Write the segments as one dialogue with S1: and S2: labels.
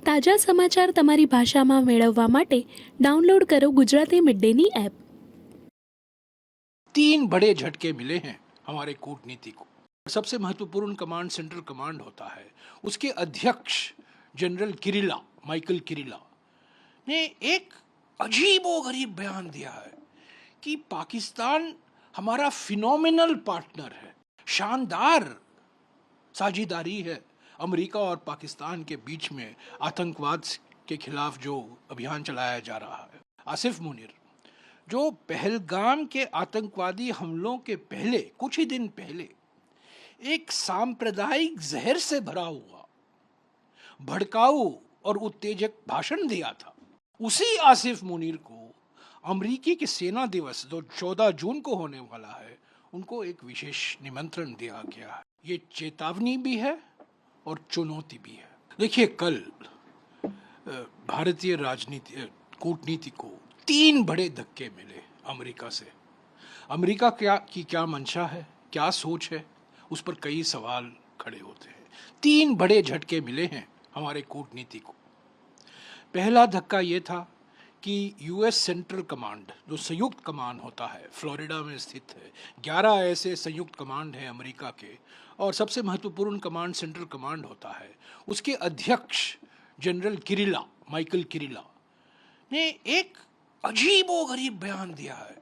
S1: તાજા સમાચાર તમારી ભાષામાં મેળવવા માટે ડાઉનલોડ કરો ગુજરાતી મિડ ડેની એપ।
S2: तीन बड़े झटके मिले हैं हमारे कूटनीति को। सबसे महत्वपूर्ण कमांड सेंट्रल कमांड होता है। उसके अध्यक्ष जनरल किरिला, माइकल किरिला ने एक अजीबोगरीब बयान दिया है कि पाकिस्तान हमारा फिनोमिनल पार्टनर है, शानदार साझेदारी है अमेरिका और पाकिस्तान के बीच में आतंकवाद के खिलाफ जो अभियान चलाया जा रहा है। आसिफ मुनीर जो पहलगाम के आतंकवादी हमलों के पहले कुछ ही दिन पहले एक सांप्रदायिक जहर से भरा हुआ भड़काऊ और उत्तेजक भाषण दिया था, उसी आसिफ मुनीर को अमरीकी के सेना दिवस जो 14 जून को होने वाला है, उनको एक विशेष निमंत्रण दिया गया है। ये चेतावनी भी है और चुनौती भी है। देखिए, कल भारतीय राजनीति कूटनीति को तीन बड़े धक्के मिले अमेरिका से। अमेरिका क्या मंशा है, क्या सोच है, उस पर कई सवाल खड़े होते हैं। तीन बड़े झटके मिले हैं हमारे कूटनीति को। पहला धक्का ये था कि यूएस सेंट्रल कमांड जो संयुक्त कमान होता है, फ्लोरिडा में स्थित है। 11 ऐसे संयुक्त कमांड हैं अमेरिका के, और सबसे महत्वपूर्ण कमांड सेंट्रल कमांड होता है। उसके अध्यक्ष जनरल किरिला, माइकल किरिला ने एक अजीबोगरीब बयान दिया है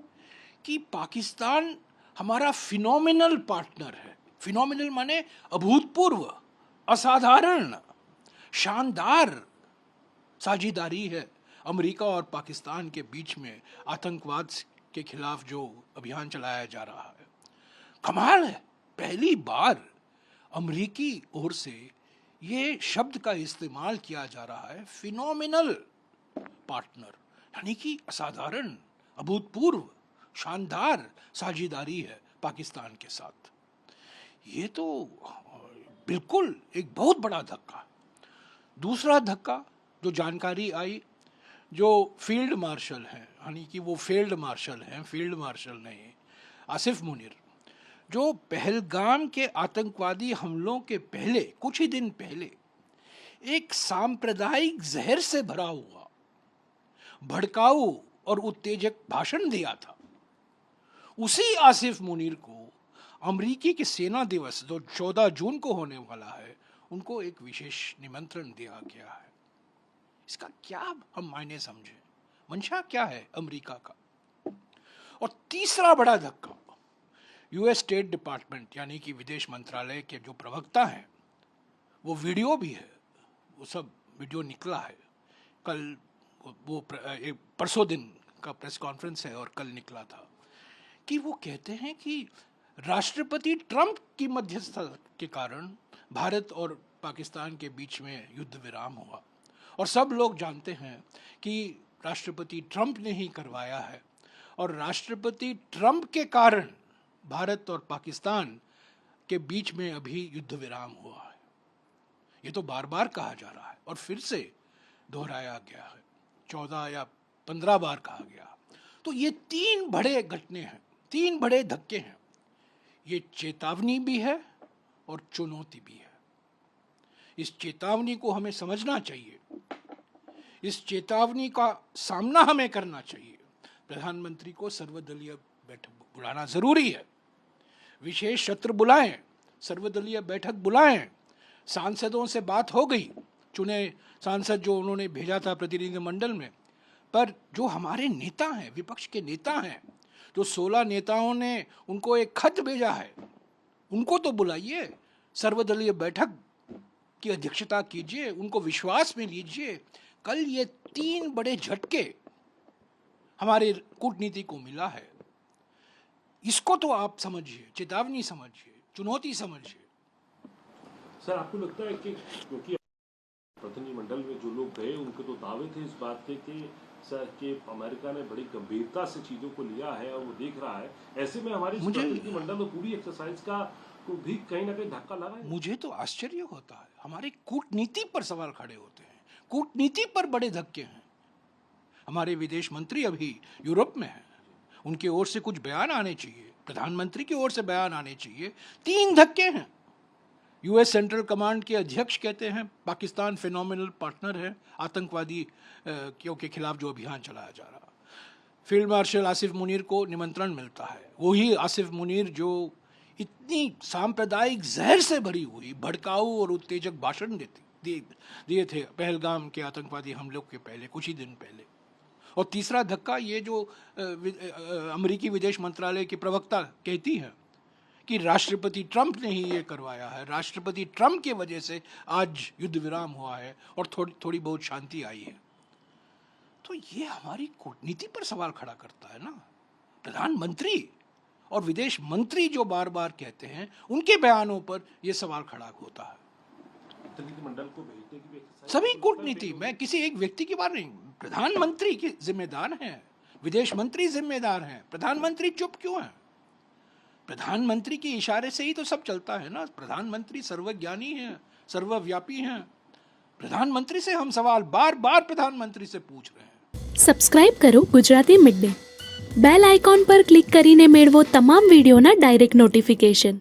S2: कि पाकिस्तान हमारा फिनोमिनल पार्टनर है। फिनोमिनल माने अभूतपूर्व, असाधारण, शानदार साझेदारी है अमेरिका और पाकिस्तान के बीच में आतंकवाद के खिलाफ जो अभियान चलाया जा रहा है। कमाल है, पहली बार अमेरिकी ओर से ये शब्द का इस्तेमाल किया जा रहा है, फिनोमिनल पार्टनर, यानी कि असाधारण, अभूतपूर्व, शानदार साझेदारी है पाकिस्तान के साथ। ये तो बिल्कुल एक बहुत बड़ा धक्का। दूसरा धक्का जो जानकारी आई, जो फील्ड मार्शल हैं, यानी कि वो फील्ड मार्शल हैं, फील्ड मार्शल नहीं, आसिफ मुनीर, जो पहलगाम के आतंकवादी हमलों के पहले कुछ ही दिन पहले एक सांप्रदायिक जहर से भरा हुआ भड़काऊ और उत्तेजक भाषण दिया था, उसी आसिफ मुनीर को अमरीकी के सेना दिवस जो 14 जून को होने वाला है, उनको एक विशेष निमंत्रण दिया गया है। इसका क्या हम मायने समझे, मंशा क्या है अमेरिका का। और तीसरा बड़ा धक्का, यूएस स्टेट डिपार्टमेंट यानी कि विदेश मंत्रालय के जो प्रवक्ता हैं, वो वीडियो भी है, वो सब वीडियो निकला है। कल वो परसों दिन का प्रेस कॉन्फ्रेंस है और कल निकला था कि वो कहते हैं कि राष्ट्रपति ट्रंप की मध्यस्थता के कारण भारत और पाकिस्तान के बीच में युद्ध विराम हुआ, और सब लोग जानते हैं कि राष्ट्रपति ट्रंप ने ही करवाया है, और राष्ट्रपति ट्रंप के कारण भारत और पाकिस्तान के बीच में अभी युद्ध विराम हुआ है। ये तो बार बार कहा जा रहा है और फिर से दोहराया गया है, 14 या 15 बार कहा गया। तो ये तीन बड़े घटने हैं, तीन बड़े धक्के हैं। ये चेतावनी भी है और चुनौती भी है। इस चेतावनी को हमें समझना चाहिए, इस चेतावनी का सामना हमें करना चाहिए। प्रधानमंत्री को सर्वदलीय बैठक बुलाना जरूरी है, विशेष सत्र बुलाएं, सर्वदलीय बैठक बुलाएं, सांसदों से बात हो गई, चुने सांसद जो उन्होंने भेजा था प्रतिनिधिमंडल में, पर जो हमारे नेता हैं, विपक्ष के नेता हैं, जो 16 नेताओं ने उनको एक खत भेजा है, उनको तो बुलाइए, सर्वदलीय बैठक की अध्यक्षता कीजिए, उनको विश्वास में लीजिए। कल ये तीन बड़े झटके हमारे कूटनीति को मिला है, इसको तो आप समझिए, चेतावनी समझिए, चुनौती समझिए।
S3: सर, आपको लगता है कि क्योंकि प्रतिनिधिमंडल में जो लोग गए उनके तो दावे थे इस बात के कि सर कि अमेरिका ने बड़ी गंभीरता से चीजों को लिया है और वो देख रहा है, ऐसे में हमारी प्रतिनिधिमंडल में पूरी एक्सरसाइज का को भी कहीं ना कहीं धक्का लगा है।
S2: मुझे तो आश्चर्य होता है, हमारी कूटनीति पर सवाल खड़े होते हैं, कूटनीति पर बड़े धक्के हैं। हमारे विदेश मंत्री अभी यूरोप में हैं, उनकी ओर से कुछ बयान आने चाहिए, प्रधानमंत्री की ओर से बयान आने चाहिए। तीन धक्के हैं, यूएस सेंट्रल कमांड के अध्यक्ष कहते हैं पाकिस्तान फिनोमिनल पार्टनर है आतंकवादी के खिलाफ जो अभियान चलाया जा रहा। फील्ड मार्शल आसिफ मुनीर को निमंत्रण मिलता है, वही आसिफ मुनीर जो इतनी सांप्रदायिक जहर से भरी हुई भड़काऊ और उत्तेजक भाषण दिए थे पहलगाम के आतंकवादी हमलों के पहले, कुछ ही दिन पहले। और तीसरा धक्का ये जो अमेरिकी विदेश मंत्रालय की प्रवक्ता कहती है कि राष्ट्रपति ट्रंप ने ही ये करवाया है, राष्ट्रपति ट्रंप की वजह से आज युद्ध विराम हुआ है और थोड़ी बहुत शांति आई है। तो ये हमारी कूटनीति पर सवाल खड़ा करता है ना। प्रधानमंत्री और विदेश मंत्री जो बार बार कहते हैं, उनके बयानों पर यह सवाल खड़ा होता है।
S3: प्रतिनिधिमंडल को भेजने की भी एक्सरसाइज
S2: सभी कूटनीति, मैं किसी एक व्यक्ति की बात नहीं, प्रधानमंत्री की जिम्मेदार हैं, विदेश मंत्री जिम्मेदार हैं, प्रधानमंत्री चुप क्यों है? प्रधानमंत्री के इशारे से ही तो सब चलता है ना। प्रधानमंत्री सर्वज्ञानी हैं, सर्वव्यापी हैं। प्रधानमंत्री से हम सवाल बार बार प्रधानमंत्री से पूछ रहे हैं।
S1: સબસ્ક્રાઇબ કરો Gujarati mid day. Bell icon પર ક્લિક કરીને મેળવો તમામ વિડીયોના ડાયરેક્ટ નોટિફિકેશન.